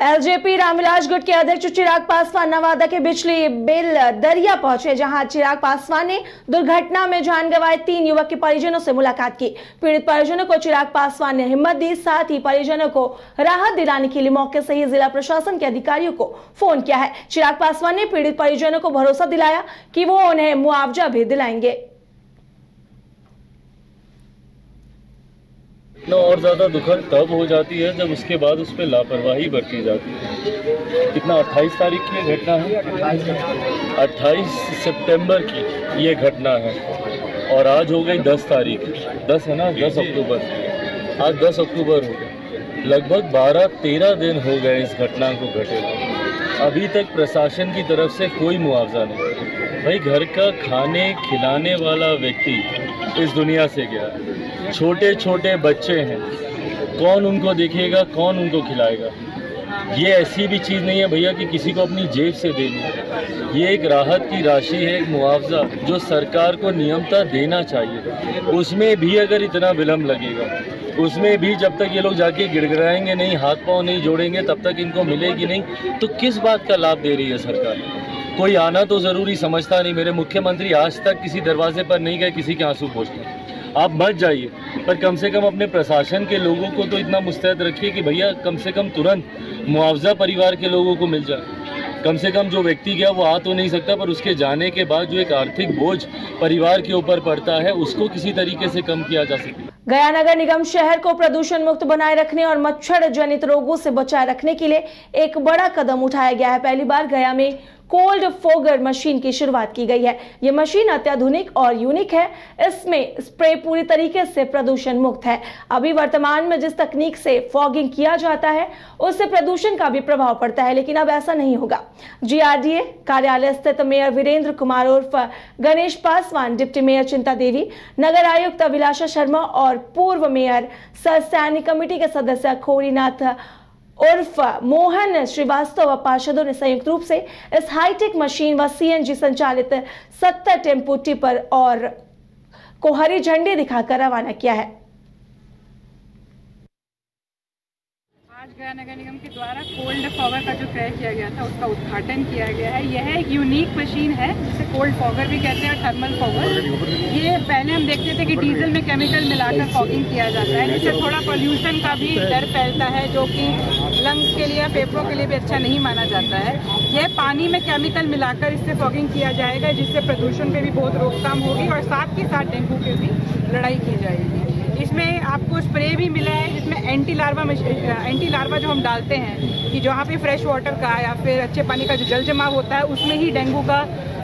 LJP Ramvilas गुट के अध्यक्ष चिराग पासवान नवादा के बिचली बेल दरिया पहुंचे, जहां चिराग पासवान ने दुर्घटना में जान गंवाए 3 युवक के परिजनों से मुलाकात की। पीड़ित परिजनों को चिराग पासवान ने हिम्मत दी, साथ ही परिजनों को राहत दिलाने के लिए मौके से ही जिला प्रशासन के अधिकारियों को फोन किया है। चिराग पासवान ने पीड़ित परिजनों को भरोसा दिलाया कि वो उन्हें मुआवजा भी दिलाएंगे। और ज़्यादा दुखद तब हो जाती है जब उसके बाद उस पर लापरवाही बरती जाती है। कितना 28 तारीख की ये घटना है, 28 सितंबर की ये घटना है और आज हो गई 10 तारीख, 10 है ना, 10 अक्टूबर। आज 10 अक्टूबर हो गया, लगभग 12-13 दिन हो गए इस घटना को घटे। अभी तक प्रशासन की तरफ से कोई मुआवजा नहीं। भाई, घर का खाने खिलाने वाला व्यक्ति इस दुनिया से गया, छोटे छोटे बच्चे हैं, कौन उनको देखेगा, कौन उनको खिलाएगा। ये ऐसी भी चीज़ नहीं है भैया कि किसी को अपनी जेब से देनी है। ये एक राहत की राशि है, एक मुआवजा जो सरकार को नियमतः देना चाहिए। उसमें भी अगर इतना विलम्ब लगेगा, उसमें भी जब तक ये लोग जाके गिड़गिड़ाएंगे नहीं, हाथ पांव नहीं जोड़ेंगे, तब तक इनको मिलेगी नहीं, तो किस बात का लाभ दे रही है सरकार? कोई आना तो ज़रूरी समझता नहीं। मेरे मुख्यमंत्री आज तक किसी दरवाजे पर नहीं गए किसी के आंसू पोंछने। आप मत जाइए, पर कम से कम अपने प्रशासन के लोगों को तो इतना मुस्तैद रखिए कि भैया कम से कम तुरंत मुआवजा परिवार के लोगों को मिल जाए। कम से कम जो व्यक्ति गया वो आ तो नहीं सकता, पर उसके जाने के बाद जो एक आर्थिक बोझ परिवार के ऊपर पड़ता है उसको किसी तरीके से कम किया जा सके। गया नगर निगम शहर को प्रदूषण मुक्त बनाए रखने और मच्छर जनित रोगों से बचाए रखने के लिए एक बड़ा कदम उठाया गया है। पहली बार गया में कोल्ड फॉगर मशीन की शुरुआत की गई है। यह मशीन अत्याधुनिक और यूनिक है। इसमें स्प्रे पूरी तरीके से प्रदूषण मुक्त है। अभी वर्तमान में जिस तकनीक से फॉगिंग किया जाता है उससे प्रदूषण का भी प्रभाव पड़ता है, लेकिन अब ऐसा नहीं होगा। जीआरडीए कार्यालय स्थित मेयर वीरेंद्र कुमार उर्फ गणेश पासवान, डिप्टी मेयर चिंता देवी, नगर आयुक्त अभिलाषा शर्मा और पूर्व मेयर सह सैन्य कमेटी के सदस्य खोरीनाथ उर्फ मोहन श्रीवास्तव व पार्षदों ने संयुक्त रूप से इस हाईटेक मशीन व सीएनजी संचालित 70 टेम्पो टिपर और को हरी झंडी दिखाकर रवाना किया है। आज गया नगर निगम के द्वारा कोल्ड फॉगर का जो क्रय किया गया था उसका उद्घाटन किया गया है। यह एक यूनिक मशीन है जिसे कोल्ड फॉगर भी कहते हैं, थर्मल फॉगर। ये पहले हम देखते थे कि डीजल में केमिकल मिलाकर फॉगिंग किया जाता है, जिससे थोड़ा पोल्यूशन का भी डर फैलता है, जो कि लंग्स के लिए, फेफड़ों के लिए भी अच्छा नहीं माना जाता है। यह पानी में केमिकल मिलाकर इससे फॉगिंग किया जाएगा, जिससे प्रदूषण पे भी बहुत रोकथाम होगी और साथ ही साथ डेंगू की भी लड़ाई की जाएगी। इसमें आपको स्प्रे भी मिला है जिसमें एंटी लार्वा जो हम डालते हैं कि जहाँ पे फ्रेश वाटर का या फिर अच्छे पानी का जो जल जमाव होता है उसमें ही डेंगू का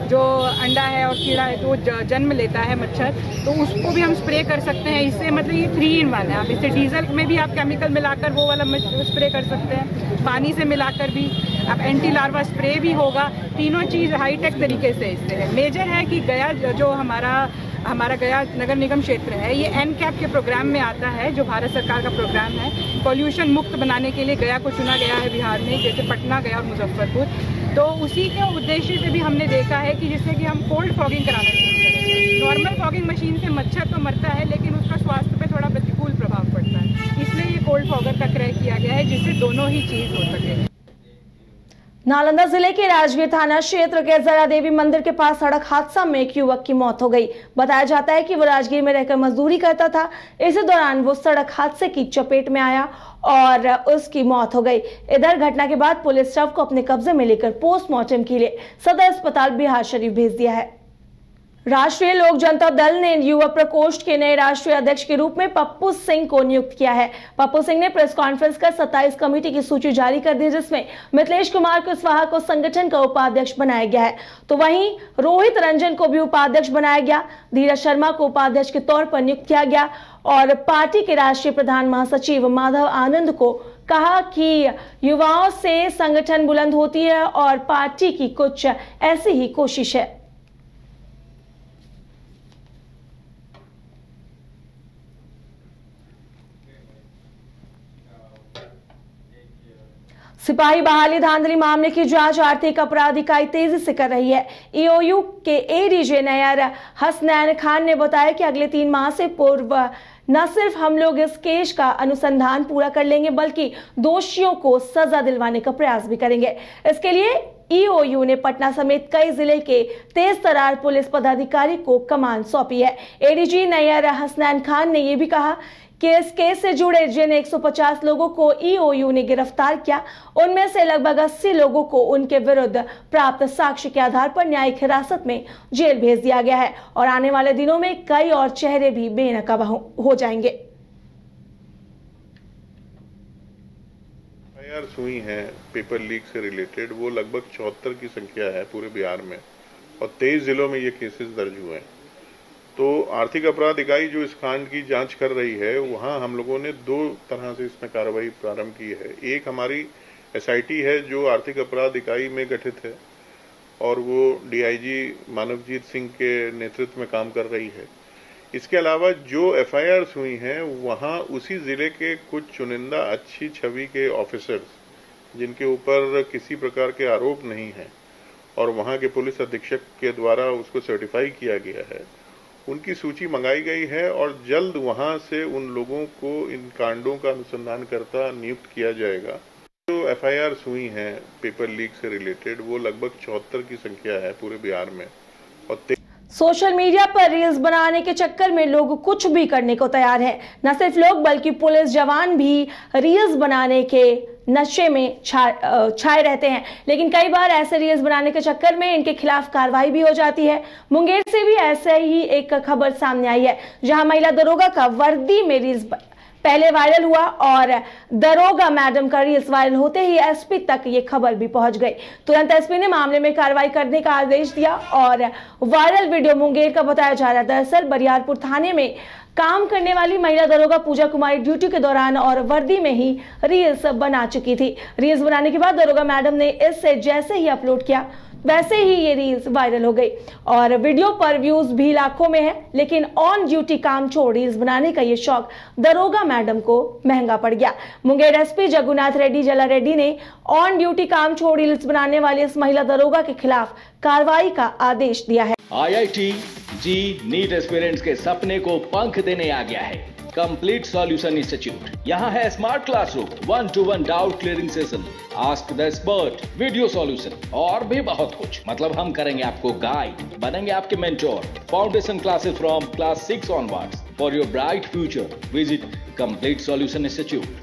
जो अंडा है और कीड़ा है तो जन्म लेता है मच्छर, तो उसको भी हम स्प्रे कर सकते हैं। इससे मतलब ये 3 in 1 है। आप इससे डीजल में भी आप केमिकल मिलाकर वो वाला स्प्रे कर सकते हैं, पानी से मिलाकर भी अब एंटी लार्वा स्प्रे भी होगा। तीनों चीज़ हाईटेक तरीके से इससे है। मेजर है कि गया जो हमारा गया नगर निगम क्षेत्र है, ये एनकैप के प्रोग्राम में आता है, जो भारत सरकार का प्रोग्राम है। पॉल्यूशन मुक्त बनाने के लिए गया को चुना गया है बिहार में, जैसे पटना, गया और मुजफ्फरपुर। तो उसी के उद्देश्य से भी हमने देखा है कि जिससे कि हम कोल्ड फॉगिंग कराना चाहिए। नॉर्मल फॉगिंग मशीन से मच्छर तो मरता है, लेकिन उसका स्वास्थ्य पे थोड़ा प्रतिकूल प्रभाव पड़ता है। इसलिए ये कोल्ड फॉगर का क्रय किया गया है, जिससे दोनों ही चीज़ हो सके। नालंदा जिले के राजगीर थाना क्षेत्र के जरा देवी मंदिर के पास सड़क हादसा में एक युवक की मौत हो गई। बताया जाता है कि वो राजगीर में रहकर मजदूरी करता था। इसी दौरान वो सड़क हादसे की चपेट में आया और उसकी मौत हो गई। इधर घटना के बाद पुलिस शव को अपने कब्जे में लेकर पोस्टमार्टम के लिए सदर अस्पताल बिहार शरीफ भेज दिया है। राष्ट्रीय लोक जनता दल ने युवा प्रकोष्ठ के नए राष्ट्रीय अध्यक्ष के रूप में पप्पू सिंह को नियुक्त किया है। पप्पू सिंह ने प्रेस कॉन्फ्रेंस कर 27 कमेटी की सूची जारी कर दी, जिसमें मिथिलेश कुमार कुशवाहा को संगठन का उपाध्यक्ष बनाया गया है, तो वहीं रोहित रंजन को भी उपाध्यक्ष बनाया गया। धीरज शर्मा को उपाध्यक्ष के तौर पर नियुक्त किया गया और पार्टी के राष्ट्रीय प्रधान महासचिव माधव आनंद को कहा कि युवाओं से संगठन बुलंद होती है और पार्टी की कुछ ऐसी ही कोशिश है। सिपाही बहाली धांधली मामले की जांच आर्थिक अपराध इकाई तेजी से कर रही है। ईओयू के एडीजे नयर हसनैन खान ने बताया कि अगले 3 माह से पूर्व न सिर्फ हम लोग इस केस का अनुसंधान पूरा कर लेंगे बल्कि दोषियों को सजा दिलवाने का प्रयास भी करेंगे। इसके लिए ईओयू ने पटना समेत कई जिले के तेज तरार पुलिस पदाधिकारी को कमान सौंपी है। एडीजी नैयर हसनैन खान ने यह भी कहा कि इस केस से जुड़े जिन 150 लोगों को ईओयू ने गिरफ्तार किया, उनमें से लगभग 80 लोगों को उनके विरुद्ध प्राप्त साक्ष्य के आधार पर न्यायिक हिरासत में जेल भेज दिया गया है और आने वाले दिनों में कई और चेहरे भी बेनकाब हो जाएंगे। एफआईआर हुई हैं पेपर लीक से रिलेटेड, वो लगभग 74 की संख्या है पूरे बिहार में और 23 जिलों में ये केसेस दर्ज हुए हैं। तो आर्थिक अपराध इकाई जो इस कांड की जांच कर रही है, वहाँ हम लोगों ने 2 तरह से इसमें कार्रवाई प्रारंभ की है। एक हमारी एसआईटी है जो आर्थिक अपराध इकाई में गठित है और वो डीआईजी मानवजीत सिंह के नेतृत्व में काम कर रही है। इसके अलावा जो एफआईआर हुई हैं वहाँ उसी ज़िले के कुछ चुनिंदा अच्छी छवि के ऑफिसर्स जिनके ऊपर किसी प्रकार के आरोप नहीं हैं और वहाँ के पुलिस अधीक्षक के द्वारा उसको सर्टिफाई किया गया है, उनकी सूची मंगाई गई है और जल्द वहां से उन लोगों को इन कांडों का अनुसंधानकर्ता नियुक्त किया जाएगा। जो एफआईआर हुई हैं पेपर लीक से रिलेटेड, वो लगभग 74 की संख्या है पूरे बिहार में और सोशल मीडिया पर रील्स बनाने के चक्कर में लोग कुछ भी करने को तैयार हैं। न सिर्फ लोग बल्कि पुलिस जवान भी रील्स बनाने के नशे में छाए रहते हैं, लेकिन कई बार ऐसे रील्स बनाने के चक्कर में इनके खिलाफ कार्रवाई भी हो जाती है। मुंगेर से भी ऐसे ही एक खबर सामने आई है जहां महिला दरोगा का वर्दी में रील्स पहले वायरल हुआ और दरोगा मैडम का रील्स वायरल होते ही एसपी तक ये खबर भी पहुंच गई। तुरंत एसपी ने मामले में कार्रवाई करने का आदेश दिया और वायरल वीडियो मुंगेर का बताया जा रहा है। दरअसल बरियारपुर थाने में काम करने वाली महिला दरोगा पूजा कुमारी ड्यूटी के दौरान और वर्दी में ही रील्स बना चुकी थी। रील्स बनाने के बाद दरोगा मैडम ने इसे जैसे ही अपलोड किया वैसे ही ये रील्स वायरल हो गई और वीडियो पर व्यूज भी लाखों में है, लेकिन ऑन ड्यूटी काम छोड़ रील्स बनाने का ये शौक दरोगा मैडम को महंगा पड़ गया। मुंगेर एसपी जगुनाथ रेड्डी जला रेड्डी ने ऑन ड्यूटी काम छोड़ रील्स बनाने वाली इस महिला दरोगा के खिलाफ कार्रवाई का आदेश दिया है। IIT जी नीट एस्पिरेंट्स के सपने को पंख देने आ गया है कंप्लीट सॉल्यूशन इंस्टीट्यूट। यहाँ है smart classroom, 1-to-1 doubt clearing session, ask the expert, video solution और भी बहुत कुछ। मतलब हम करेंगे आपको गाइड, बनेंगे आपके mentor. Foundation classes from class 6 onwards for your bright future. Visit complete solution institute.